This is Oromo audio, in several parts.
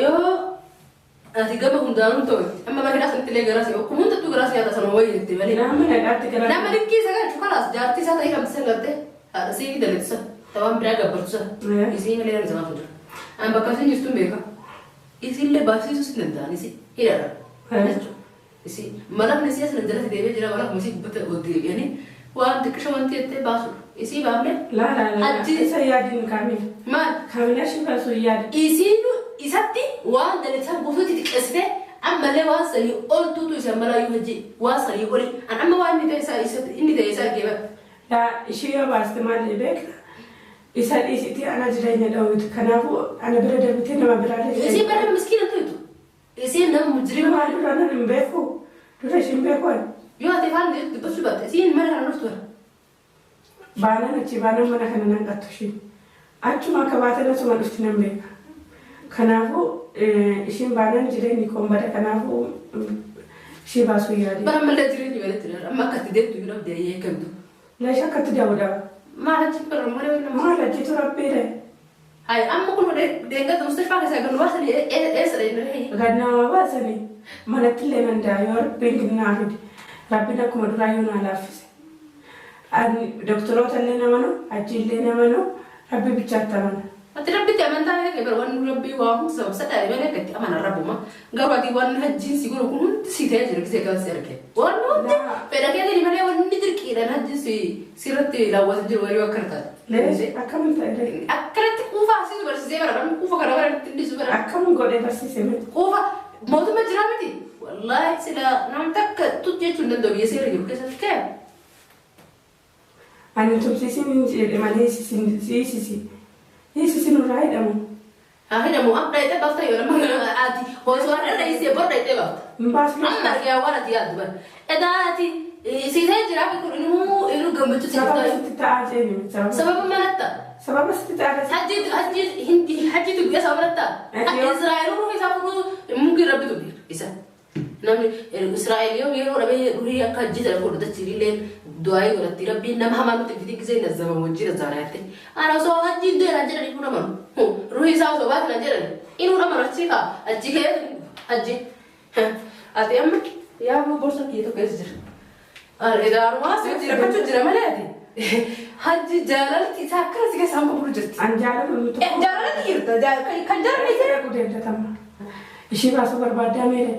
ويو أتيجمع هندانو توي أما ما كنا سنتلي جراسي أو كمون تطو جراسي هذا سنوي نتبالي نعم أنا قعدت كلام نعم لكي سكان شو خلاص جارتي ساتا يكمل سنغرته هذا سيء دلتسا تمام براجع برتسا يسين اللي أنا زمان فجر أنا بكاسين يستون بيكا يسين اللي باسي سوسي ندان يسي هيرا يسي مرة من السياسة نزلت ديبي جرا ولا مسيك بتودي يعني وأنت كشوا أنت باسو يسي بعمله لا سيادين كامل ما كامل أشي باسو ياد يسينو يساتي وان دلتها بوسوتي تكسفه أما لا واصل يقول توتو يسمى يوجي واصل يقولي أنا أما وان نتيسا يسات إني تيسا كيف لا شيء باستمال لبيك يسات يسيتي أنا جرينا داود كنافو أنا برد بتينا ما برد يسي برد مسكين تويتو يسي نم مجرم ما أدري أنا نبيكو ترى شيء نبيكو يو أتفعل ده بس بات يسي مرة أنا نفتوها بانا نتي بانا منا كنا نقطشي أنتم ما كباتنا ثم نفتنا نبيك كنافو إيشين بانا جريني كم بدأ كنافو شيء باسو يادي برا ملا جريني ولا ترى أما كتدين تقول بدي أيه كمدو لا شك تجاودا ما رجع برا ما رجع تربي له هاي أما كل مرة دينك المستشفى كذا كانوا واصل إيه هي غدنا واسني ما نتلي من دايور بينك نعرض ربنا كم درايون على فيس أن دكتورات لنا منو أجيل لنا منو ربي بيجات منو أتربي تأمن تاني كبر وان ربي وام سبسة تاني كت أمان الرب ما قالوا دي وان هجين سيقولوا كلهم سيتها جرك سيكال سيرك وان نوت فإذا كان اللي ملأ وان ندرك إذا هجين سيرت لو وزن وري وكرتا ليش أكمل تاني أكلت كوفا سيد بس زي برا كوفا كذا برا تندي زبرا أكمل قولي بس سيمت كوفا موت ما جرامتي والله سلا نام تك تجي تندم دوبي يصير يجرك كذا أنا تبصي من جيل ما ليش سي يسوع نرايد أمو. هنا مو أم رايد بفتح يوم ما آتي هو سوار الرئيس يبغى رايد بفتح. مباشر. أم مرجع ورا تياد بر. إذا آتي سيدا جرا بيقول إنه قمت تسافر. سبب ما نتا. سبب استتعاجي. حجي هندي حجي تبغى سافر نتا. إسرائيل روح يسافروا ممكن ربي تبغى. إسا. نعم إسرائيل يوم ربي روحي أكاد جد أقول ده تري لين دعاء ولا تربي نم هم أنو تبدي كذا نزّم موجي رزانة أنا سو هاد جد رجع لي كنا من هو روحي ساو سو بعد رجع لي إنه رام رجع كا أجي كذا أجي أتي أم يا أبو برسا كيه تو كذا إذا أروح سو جرا كتو جرا ملأتي هاد جالال تساكر سيك سامك برجت أنجالال جالال تيرتا جال كان جالال يصير كودين تتامل إشي باسو بربادة ميري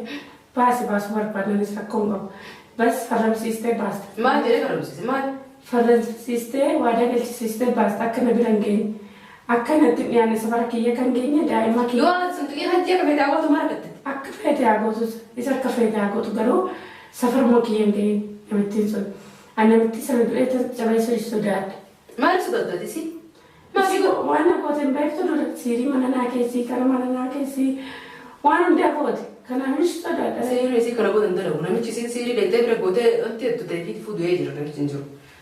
باسو بربادة نسكونغو بس فرنسيستي باست ما جري فرنسيستي ما فرنسيستي وادي السيستي باست أكنا بلانجين أكنا يعني سفركية كان جيني دائما كي يو أنا سنتي هاد جاك بيت أقوى تمارك أكفيت أقوى إذا كفيت أقوى تقولوا سفر موكيين جين نمتين سود أنا متسمع بقيت جباي سوداد ما سوداد تسي ما سيقول وأنا قلت إمبارح تقول سيري ما أنا كيسي كلام أنا كيسي وأنا دافود كان مش سوداد سيري كنا بود ندرو نمشي سيري ليتة برا أنت تتأكد فود ويجر نمشي نجرو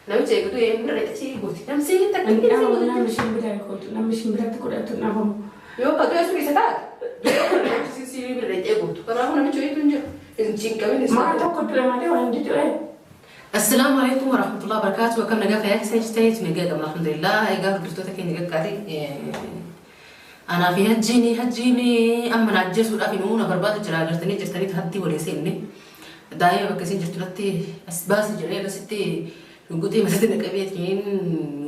نمشي كده يمكن رأيت سيري بود نمشي تأكد أنا مش مبرر كنت أنا مش مبرر تقول أنت نعم يو كده يسوي ستات نمشي سيري برا بود كنا هو نمشي نجرو نجين كمان ما أعتقد لما ده وين جدوه السلام عليكم ورحمة الله وبركاته وكم نجا في أحسن ستيت مجد الحمد لله إيجار دكتورة كي نجا قاعد أنا في هجيني أما نعجز ولا في نمونا برباد جرا جرتني تهدي ولا يسيني دايما بكسين جرتلتي أسباس جرا بس تي قلتي مثلا كبيت كين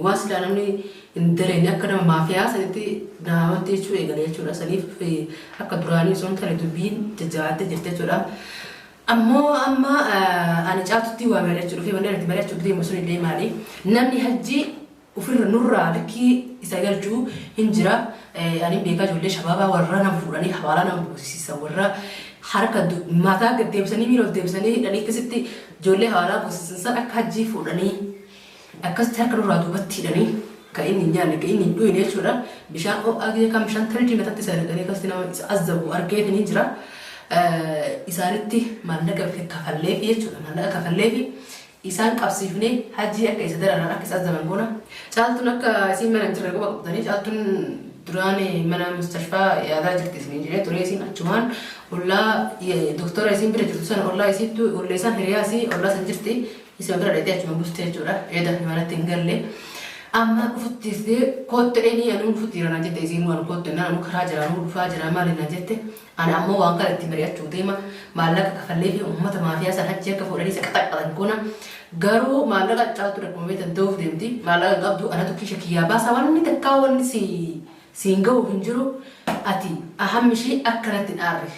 واصل أنا مني إندريني أكنا ما فيها سنتي ناوتي شو يقولي شو رسالي في حق دراني زون ترى تبين تجاهت جرتي شو أما أنا جات تي وامرت شو في وانا تبرت شو بدي مسؤول اللي مالي نمني هجي وفي النور لكي إسرائيل جو هنجرا يعني بيجا جولي شبابا ورانا فوراني حوالنا بوسيسا ورا حركة ما تاك ديبسني ميرو ديبسني يعني كستي جولي حوالا بوسيسا أكهجي فوراني أكست هكرو رادو بتيراني كأني يعني كأني دوي نيشورا بشان أو أجي كم شان ترجي متى تسأل كذي كستنا أزب وأركيد نيجرا إسارتي ما نلقى في كفلة في يشونا ما نلقى كفلة في إسان كابسيفني هجي أكيد سدرا أنا أكيد أزمان بونا شالتونك سين من أنترنكو بقطني شالتون دراني من المستشفى يا ذا جت اسمي جري توريسين أجمان ولا دكتور يسين بريتوسان ولا يسيتو ولا يسان هرياسي ولا سنجرتي يسمى برا ريتي أجمان بوستي جورا عدا ما نتنقل لي أما كفتي كوت إني أنا كفتي أنا جت إزين وأنا كوت أنا خراج أنا خراج أنا ما لنا جت أنا أما وانك التمريات شوديما مالك كفلي في أمة ما فيها سنة جك فورني سكتة أنكونا غارو مالك أشتغل ترى كمية الدوف دمتي مالك قبضو أنا تكيش كيا بس أولا نتكاون سينجو بنجرو أتي أهم شيء أكلت الأرخ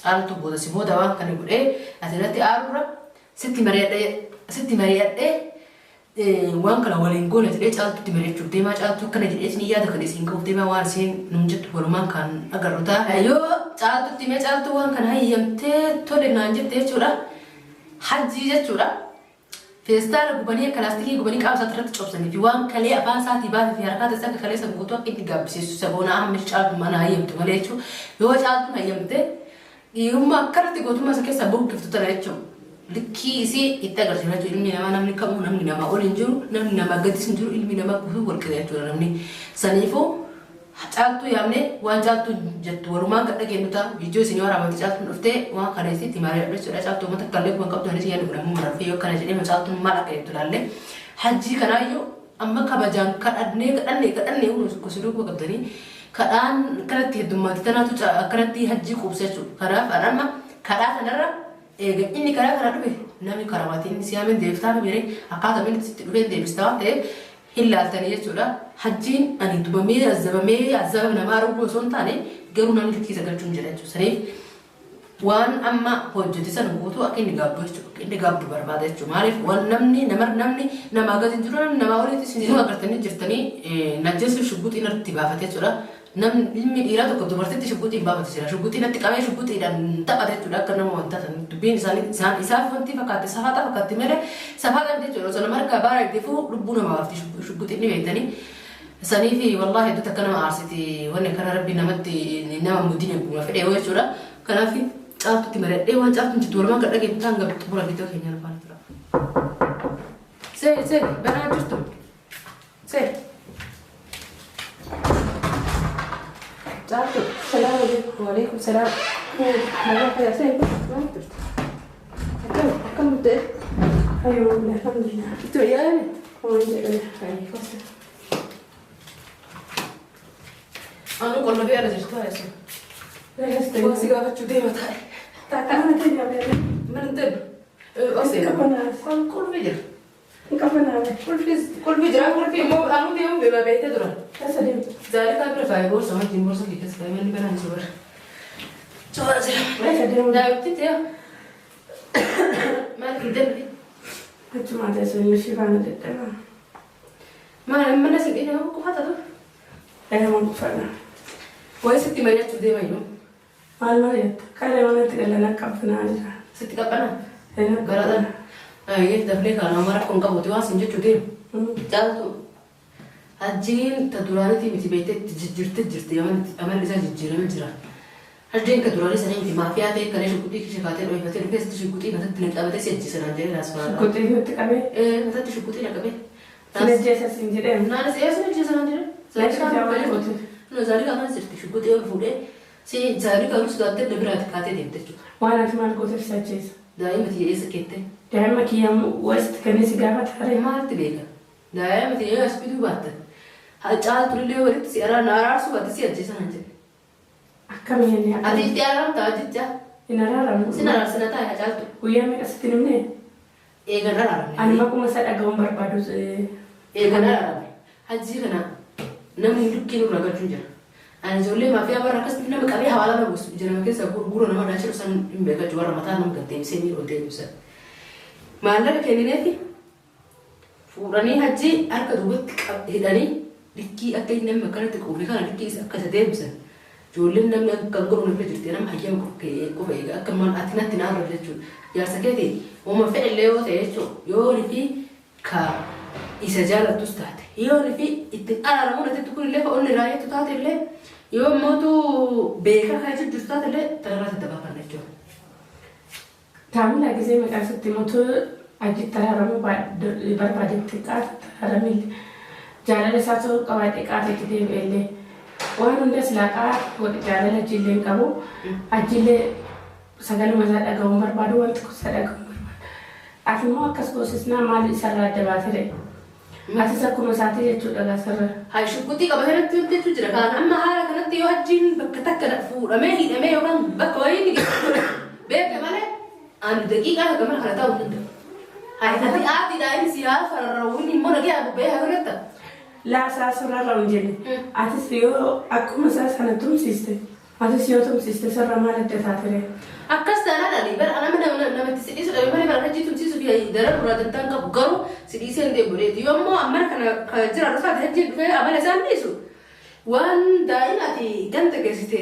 قال تبغى سيبودا وان كان يقول إيه أتناتي أرورا ستي مريات وان كلا ولين قولة ليش قالت تمريت شو ديما قالت كنا جلسنا نيجا دخل سين كوف ديما وارسين نمجت ورمان كان أقرّتا أيوة قالت تمريت قالت وان كان هاي يمتى تولي نانجت تيجورا حجي جتورا في ستار قبنية كلاستيكي قبنية كأب ساترت تشوفني في وان كلي أبان ساتي بعد في حركات السك خليه سبقوتوا كنت جاب سيسو سبونا أهم مش قالت ما أنا هاي يمتى مليشوا يو قالت ما يمتى يوم ما كرت قوتوا ما سكت سبوك كيف تطلعتشوا لكي سي يتقدر شنو علمي نما نمني كم نمني نما أول إنجو نمني نما قد سنجو علمي نما كوفي والكذا يجوا نمني سنيفو حتى يامني وان جاتو جت ورمان كذا كينوتا فيديو سنيورا ما تجاتو نفته وان كنيسي تماري بس ولا جاتو ما تكلم وان كابتن هني يعني برامو مرة فيه وكان جدي ما جاتو ما لك يجوا لله حجي كنايو أما كبجان كأني هو كسروق وكابتني كأن كانت هدوما تناتو كانت حجي خوبسة كراف أنا ما كراف أنا إني كلام أنا به نامي كراماتين سيامن ديفتان بيري أقعد من تبين ديفستان ده إلا الثانية تقولا حجين أني تبمي الزبم نمارو بوسون تاني قالوا نامي كيسة قلتون جلتو سريف وان أما هوجتي سنقوتو أكيد نقاب بربادة معرف وان نمني نما قاعدين جرون نما أولي تسنجوا أقرتني جرتني نجس شبوت إن ارتباطات تقولا نم علمي إيرادو كنت برتدي شبوتي بابا تسيرا شبوتي نتكلم شبوتي إذا نتقدر تقول كنا ما أنت تبين إنسان إساف أنت فكرت سهاتا فكرت مرة سهاتا أنت تقول زلمة مرة كبار يدفو ربنا ما عرفتي شبوتي إني بيتني سني في والله دوت كنا ما عرفتي وأنا كان ربي نمتي نما مدينة بوما في أي وجه ولا كان في عرفت تمرة أي وان عرفت أنت تقول ما كنا جبت تانغ بتقول بيتو هنا الفان ترى سير بنا جستم سير السلام عليكم وعليكم السلام. مرحبا يا سيد. ما قدرت. كم بدأ؟ أيوة الحمد لله. أنتوا عيالي؟ الحمد لله. أنا كنا في أرجع شو هاي سو. لا يستوي. بس يقعد شو ديما تاي. أنا تاني أبي. من أنتم؟ أصير. كل فيديو. كل فيديو مو أنا ديما بما بيته درا. أسلم. ذلك أبغى فايبور سما تيمور سما كيس فايم اللي بنا نشوفه. شو هذا؟ أسلم. لا بتتيا. ما كده. أنتم ما تسوين شيء فانا تتبع. ما نسيت إيه هو كهذا ده. أنا ما بفعله. وين ستي مريت شو ديما يوم؟ مريت. كان يوم نتكلم كابتن عاجل. ستي كابتن. أنا. قرادة. أيه دبليك أنا مرة كون كابو تواس نجت شو ديم. جالتو. هجين تدورانتي متبيتة تجرت يوم أمر لسه تجرا من جرا هجين كدوراني سنين في مافياتي كلش كوتي كشكاتي لو يفتح البيت تشكوتي مثلا تلك أبدا سيجي سنان جري ناس فارا كوتي نتكلم إيه مثلا تشكوتي نكبي سنجي سنجي ناس إيه سنجي سنان جري ليش كده كوتي نزاري كمان زرت تشكوتي أو فودي سي زاري كمان سكاتي دبرات كاتي ديمتشو وأنا كمان كوتي سنجي دائما تيجي سكتة دائما كيام وست كنيسة قامت هري ما تبيك دائما تيجي أسبيدو بات هالجال تقولي ولد سيارة ناراسو بات سيجي سنان جري أكمل يعني أدي تيارام تاجي جا إن رارم سنارا سنتا يا جال ويامي أستلم منين إيه غنارا أنا ما كنت مسألة أقوم بربادوس إيه غنارا هجي غنا نمني لكينو رجع جنجر أنا زولي ما فيها برا كست نم كابي حوالا نبوس جرا مكين سأقول قولنا ما ناشر سن بيجا جوارا متى نم كنتين سيني ودين بس ما لنا كنينتي فوراني هجي أركض وقت هداني لكي أكيد نم مكانت كوفي كان لكي أكسدين بس جولي نم كنقول نبي جرتي نم حيام كوفي كمان أتنا تنار رجل يا سكتي وما فعل له تيجو يوري في كا إسجالة تستعد يوري في أنا رمونا تقول له فقولنا راية تطاط له يوم موتو بيكا خايف تستعد له ترى تتبقى نجوا تعمل لك زي ما قالت تيموتو أجي ترى رمو بربادي تكات ترى رمي جالا لساتو قواعد تكات تدي بيلي وين الناس لاقا وجالا لجيلين كابو أجيلي سجلوا مثلا أقوم بربادو وانت كسر أقوم بربادو أكيد ما كسبوا سنا مالي سرّا دباتره Ati sakkuma saatii jechuudha gaasarra. Haa shukkutii qabatee natti wanti jechuun jira. Kaan amma haala kanatti yoo hajjiin bakka takka fuudhamee hidhamee yookaan bakka wayii ni beeke malee ani daqiiqaa akka mana kana taa'u hin danda'u. Ati daa'imni siyaa fararrawuun immoo nagee abubbee haa godhatta. Laasaa sararra hin jenne. Atis yoo akkuma isaa sana tumsiiste. Atis yoo tumsiiste sarara maal adda taatire? Akkas taanaadhaan bara nama namatti sidhiisu dhabe malee bara hajjii tumsiisu fi darara duraa dantaan qabu garuu sidhiisee hin deebi'uudheeti. Yoo immoo amma kana jira dhufaati hajjii dhufee amala isaan dhiisu. Waan daa'ima ati ganta geessite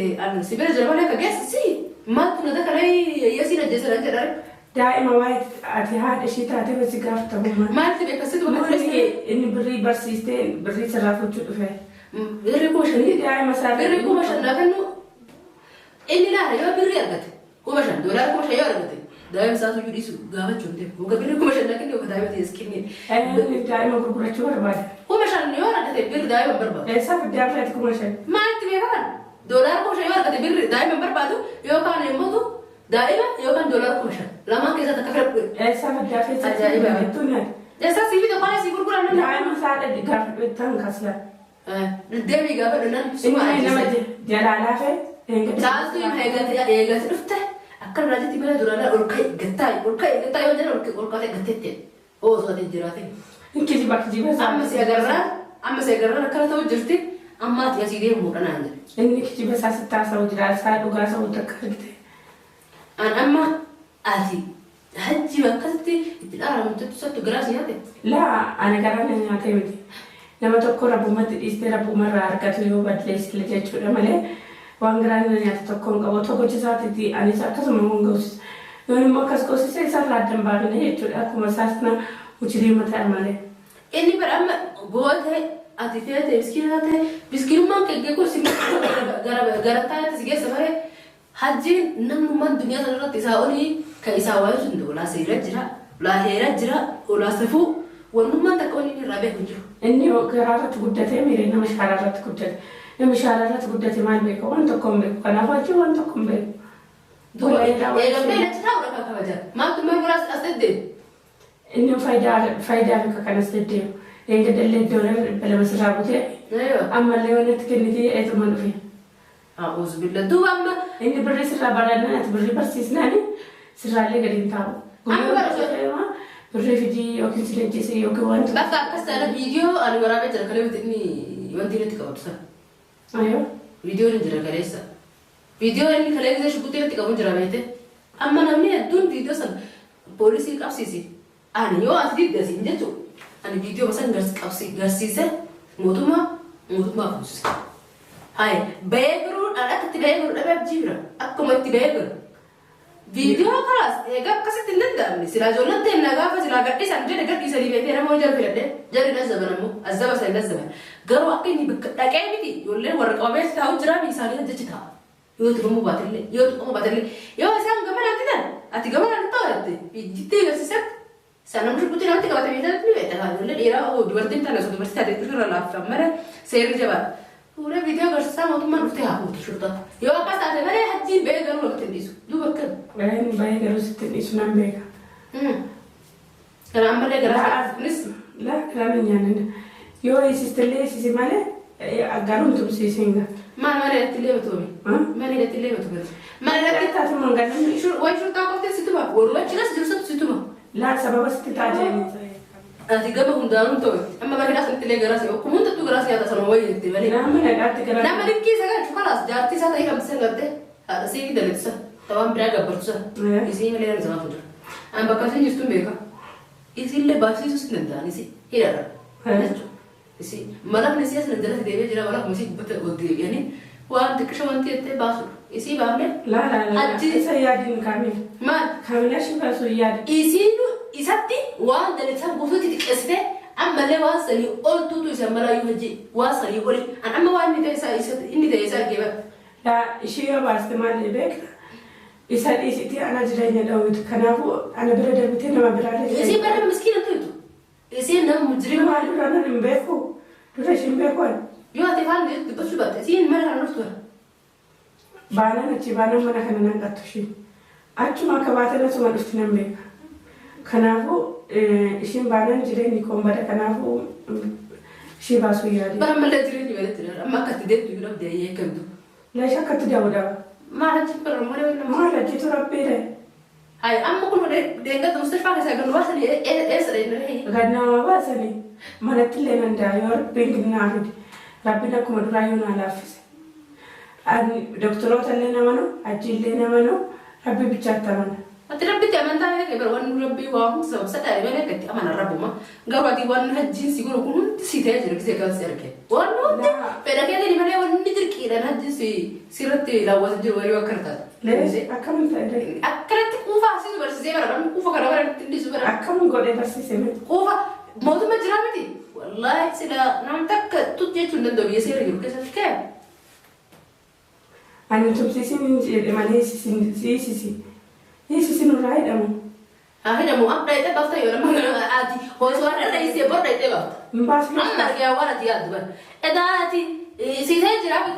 si bira jira malee akka geessisi maaltu nata kana yeesiin ajjeesadhaan jedhare. Daa'ima waa'ee ati haadha ishee taatee basi gaafatamummaa. Maalti beekasitti bakka tureessite? Inni birrii barsiistee birrii sirraa fuuchuu dhufe. Birrii kuma shanii daa'ima isaa birrii kuma shanaa kennu inni laala yoo birrii argate kuma shan doolaara kuma shan yoo argate daa'ima isaa tuyyuu dhiisu gaafachuun ta'e muka birrii kuma shanaa kennu yookaan daa'ima ta'es kennee. Daa'ima gurgurachuu barbaada. Kuma shan yoo argate birrii daa'ima barbaadu. Eessaa fiddaa firaati kuma shan? Maalti beekaman doolaara kuma shan yoo argate birrii daa'ima barbaadu yookaan immoo daa'ima yookaan doolaara kuma shan lamaan keessatti akka fira. Eessaa fiddaa firaati? Ajaa'iba jettuun yaada. Eessaa siif tokko si gurguran namni. Daa'ima isaa dhadhi gaafa ta'an kaasla. Deebii gaafa dhunan suma nama jalaalaa fee. Taatu eegate dhufte akka raajatti mana duraanaa ol ka'e gattaa yoo jedhan ol kaatee gatteetti osoo ati jiraate. Kijiba bakka amma si agarraan akkana ta'u jirti amma ati asii deemuudha naan jedhe. Inni kijiba isaa sittaa sa'u jira isaa dhugaa sa'u takka argite. An amma ati hajji akkasitti itti dhaaramtetu sattu garaas nyaate. Laa ana garaa na nyaatee miti. Nama tokko rabbumatti dhiistee rabbumarraa argatu yoo balleessile jechuudha malee. Waan garaan nyaata tokkoon qabu tokko cisaatitti anis akkasuma hongawsis yoon immoo akkas goosisee isarraa addan baafne jechuudha akkuma isaas na uchirii mataa malee. Inni bara amma goote ati feete biskiinaa ta'e biskiinummaan keeggee gosi gara taa'etti si geessa bare hajjiin namummaan duniyaa sana irratti isaa olii kan isaa waayee sun olaa seera jira olaa heera jira olaa safuu wannummaan takka olii irraa beeku jiru. Inni garaarratti guddatee miiree nama shaaraarratti guddate. Nama shaaraarratti guddate maal beeku waan tokko hin beeku kanaaf hojii waan tokko hin beeku. Eegamtee natti taa'udha kan kabajan maaltu mee guraas as deddeebi. Inni faayidaa akka kanas deddeebu. Eega dallee iddoo balama sirraa butee ammallee wanti kennitee eetuma dhufe. A'uuzu billa duuba amma inni birrii sirraa barannaan ati birrii barsiisnaani sirraallee gadi hin taa'u. Amma barsiisee birrii fidii yookiin si leenjisee yookiin wanti. Bakka akkas ta'a viidiyoo ani waraabee jira kalee inni wanti irratti qabatu sana. Ayoo. Viidiyoon jira kaleessa. Viidiyoon inni kalee gisee shukutii irratti qabu jira beete. Amma namni hedduun viidiyoo sana poolisii qabsiisi. Ani yoo ati diddasiin jechuudha. Ani viidiyoo san garsiise mootummaa fuusise. Hai beekuun akkatti beekuun dhabee jira akkuma itti beekuun. Viidiyoo kalaas egaa akkasitti hin danda'amne silaa ijoolleen ta'e gaafa silaa gadhiisan jedhe gadhiisanii beekee nama hojii filadhee jarri nazzaban ammoo azzaba sana nazzaban garuu akka inni bakka dhaqee miti ijoolleen warra qabamee taa'u jira isaanii hojjechi ta'a. Yoo tuqamuu baatellee yoo isaan gamanaatti ta'an ati gamanaatti ta'atte jittee garsiisan sanam shukkutti namatti qabatamee ta'atti ni beektaa ijoollee dhiiraa dubartiin tana sun dubartii taatee irra laaffan mara seerri jabaadha. Fuula viidiyoo agarsiisaa mootummaan dhuftee haa fuutu shurtaa. Yoo akkas taate malee hajjiin ba'ee garuu walitti hin dhiisu. Duuba akkam. Inni ba'ee garuu sitti hin dhiisu nan beeka. Kana ammallee garaa kunis. Laa garaa hin nyaanne. Yoo eessistillee eessisi malee garuun tumsiisin gaa. Maal malee irratti illee batuumi. Malee irratti illee batuumi. Malee irratti taatu mangalanni. Wayi shurtaa qoftee situma. Walumachi nas jirsatu situma. Laa sababa sitti taajee. Ati gama hundaanuu ta'u amma bareedaa sanatti illee garaas yoo kun hundattuu garaas nyaata sana wayii jettee malee. Nama nagaatti garaa. Nama likkii isa galchu kalaas jaartii isaa ta'ee qabsee galtee haadha seeqii daleettisa taphaan biraa gabbartusa isii malee nama samaatu jira. Ani bakka isin jirtuun beeka. Isiillee baasisus hin danda'an isi hidhadha. Isi malafni isii asina jalatti deebi'ee jira malafni isii gubbata ol deebi'anii waan xiqqisha wanti jettee baasudha. Isii baafne. Laa isa yaadiin kaamil. Maal? Kaamila shi baasuu yaada. Isiin isatti waan daleetsan guutuutti xiqqeessite ammallee waan sanii oltuutu isa malaayyuu hojii waan sanii oli an amma waan inni ta'e isaa argee bara. Laa ishee yoo baaste maal beekta isa dhiisitti ana jireenya dhawwitu kanaafuu ana bira darbitee nama biraa darbitee. Isii bara miskiina ta'etu. Isii nama mujjirima. Maal dura nan hin beeku dura isheen beekuun. Yoo ati faan dubbachuu baatte isiin mana kana dhuftu bara. Baanan achi baanan mana kana nan qattu isheen. Achuma akka baatan asuma dhufti nan beeka. Kanaafuu ishiin baanaan jireenyi koon bada kanaafuu ishee baasuu yaade. Bara malee jireenyi balatti dha. Amma akkatti deemtu yoo dhabde ayyee kamtu. Leesha akkatti daawwadama. Maal achi bara malee wal nama. Maal achiitu rabbiidha. Hai amma kun deengata mustashfaa keessaa ganu baasanii eessa dheedhanii. Gannama baasanii manatti illee nandaa yoo rabbiin ginnaa fide rabbiin akkuma duraa yoo naa laaffise. Doktoroota illee nama nu achi illee nama nu rabbi bichaatti amana. Ati rabbitti amantaa beekee bara waan rabbii waa humsa sadhaa dhibee akkatti amana rabbuma. Garuu ati waan hajjiin si godhu kun hundi si ta'ee jira gisee kan si argee. Waan hundi fedha keetiin malee waan hundi dirqiidhaan hajjiin sirratti raawwatu jiru walii akkana taata. Leesha akkamiin ta'e. Akkanatti kuufaa asii barsiisee bara namni kuufa kana bara itti dhiisu bara. Akkamiin godhee barsiisee miti. Kuufa mootummaa jiraa miti. Wallaahi sila namni takka tut jechuun danda'u biyya seera jiru keessatti ka'e. Ani tumsiisiin jedhe malee siisisi. Siisisi nurraa hidhamu. Haa hidhamu amma dhayitee baafta yoo nama ati hoosoo har'a dhaysee bor dhayitee baafta. Mbaasni. Amma argaa waan ati yaaddu bara. Edaa ati siisee jiraa fi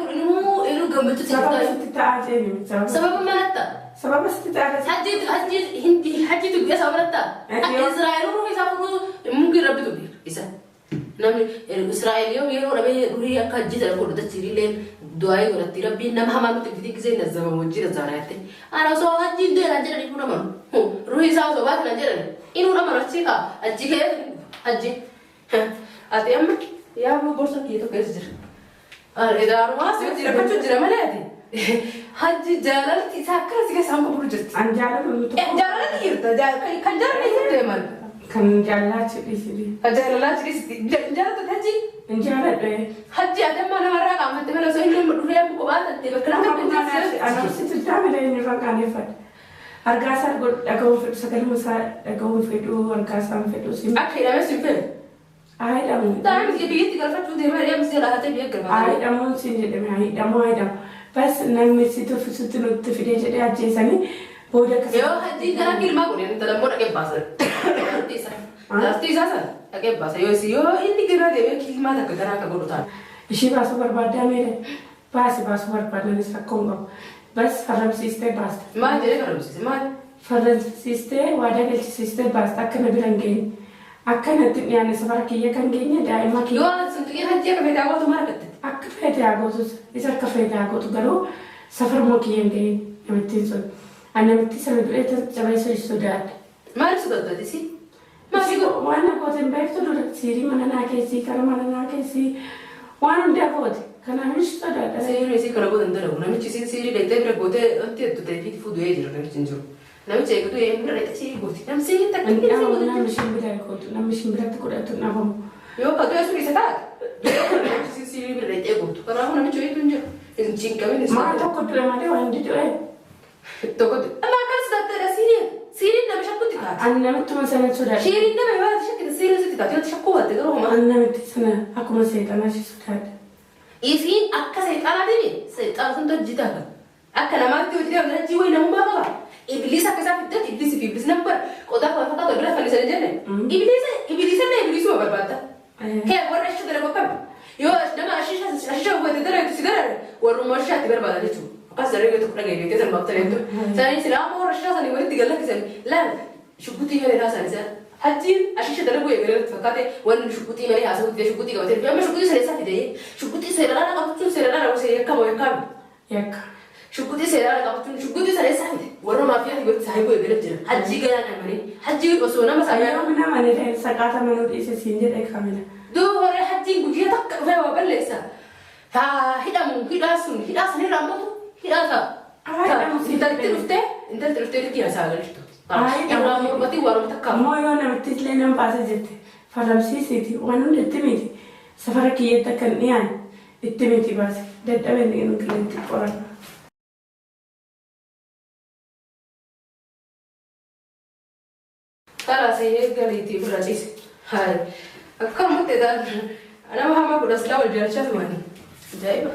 inni gammachuu sababa sitti ta'aa jeeni. Sababa malatta. Sababa sitti ta'aa. Hajjiitu guyyaa sababa malatta. Israa'el ruuhi isaa furuu mungi rabbitu isa. Namni Israa'el yeroo dhabee ruuhi akka hajjiita dhabu godhatachiirillee du'aa godhatti rabbiin nama hamaa nuti fidii gisee nazzaba wajjin zaaraatti. Ana osoo hajjiin deelaan jedhanii kun amanu. Ruuhi isaa osoo baatan an jedhani. Inuu amanu achi kaa hajji kee hajji. Ati amma yaa borsa kee tokko keessa jira. Edaarumaa si hojii rakkachuu jira malee ati. Hajji jaalalti isaa akkana si keessaa amma bulu jirti. An jaalatu. Jaalalti jirta. Kan jaalalli hin deeman. Kan jaalalachi dhiisiti. Kan jaalalachi dhiisiti. Jaalatu hajji. Hin jaaladhe. Hajji adamma namarraa qaamatte malee osoo hin dhufee muka baatatte bakka nama hin anabsitu daamila inni irraa qaaneffadha. Argaasaa dhaga'uun fedhu sagaluma isaa dhaga'uun fedhu argaasaan fedhu si. Akka hidhamee si fedhe. Hidhamu. Daa'imni biyyatti galfachuu deemaa deemsi jala haatee biyya galfata. Hidhamuun si jedhame hidhamu. Bas namni si tuffisutti nutti fidee jedhee ajjeesanii booda akkasii. Yoo hajji gara ilmaa godhee inta lammoo dhaqee baasa. Laastii isaa sana dhaqee baasa. Yoo inni gara deemee kilmaa takka gara akka godhu ta'a. Ishii baasuu barbaaddaa meedha? Baasuu barbaadanis rakkoo hin qabu. Bas farramsiistee baasta. Maal jedhee farramsiiste maal? Farramsiistee waadaa galchisiistee baasta akka na bira hin geenye. Akkanatti dhiyaanne safara kiyya kan geenye daa'ima kiyya. Yoo suntuqee hajji akka fedhaa gootu maal gatte? Akka fedhaa gootus isa akka fedhaa gootu garuu safaruma kiyya hin geenye namittiin sun. Namittii sana du'ee cabeessa sodaadha. Maal sodaatati si? Waan akkoote hin beektu dura siirii mana naa keessii kara mana naa keessii waan hundaa goote kanaafis sodaadha. Siirii isii kana goote hin dalagu namichi siirii dheettee bira gootee wanti hedduu ta'ee fi fuudhee jira namichi hin jiru. Namichi eegatu bira dheettee siirii gooti. Namni siirii takka hin jiru. Namni shimbira gootu namni shimbiratti godhatu nafamu. Yoo kaduu sun isa taate. Namichi siirii bira dheettee gootu. Kanaafuu namichi eegatu hin jiru. Hin cinqamin isa. Maa tokko du'e malee waan hindi du'e. Tokko du'e. Amma akkas taatedha siirii. Siirii nama shakkuutti taate. Ani namittuma sana sodaadha. Siirii nama yoo shakkite siirii sitti taate yoo shakkuu baate garuu homaa. Ani namitti sana akkuma seexanaa shi sodaadha. Isiin akka seexanaatiin seexana sun hojjetaa kan. Akka namaatti hojii dhabdee hojii wayii namummaa qaba. Ibilisa akka isaa fiddatti ibilisi fi ibilisi nama qodaa kan fakkaatu bira fannisanii jenne. Ibilisuma barbaadda. Kee warra ashisha dalagu akkam. Yoo nama ashisha uffate dalagu si dalagu warruma ashishaatti barbaada jechuudha. Akkas daree yoo tokko dhaga'ee keessan baaftan jechuudha. Sanii silaamoo warra ashishaa sanii walitti galakkisan laal shukkutii yoo dheeraa isaanii sana. Hajjiin ashisha dalagu eegalee fakkaate wanni shukkutii malee haasawuu fidee shukkutii qabatee fi amma shukkutii saleessaa fidee shukkutii seeraan qabachuun seeraan raawwasee yakkamoo yakkaami. Yakka. Shukkutii seeraan qabachuun shukkutii saleessaa fide warra maafiyaati walitti saayibuu eegalee jira. Hajjii galaan amanii hajjii osoo nama saayibuu. Yoo nama ni ta'e saqaata manuu dhiise siin jedhee kaamila. Duuba warra hajjiin guyyaa takka dhufee waa balleessa. Haa hidhamu hidhaa sun irraa mootu hidhaa ta'a. Intalti dhuftee liqii hasaa galchtu. Irraa mormatii warra takka. Ammoo yoo namitti illee nama baasa jette farramsiisiiti waan hundi itti miti safara kiyyeetti akka hin dhiyaanne itti miti baase dadhabeen inni qilleensi qorata. Karaa seenee galiitii bira ciise. Akkamatti nama hamaa kudha silaa wal jaalachaa turan. Ajaa'iba.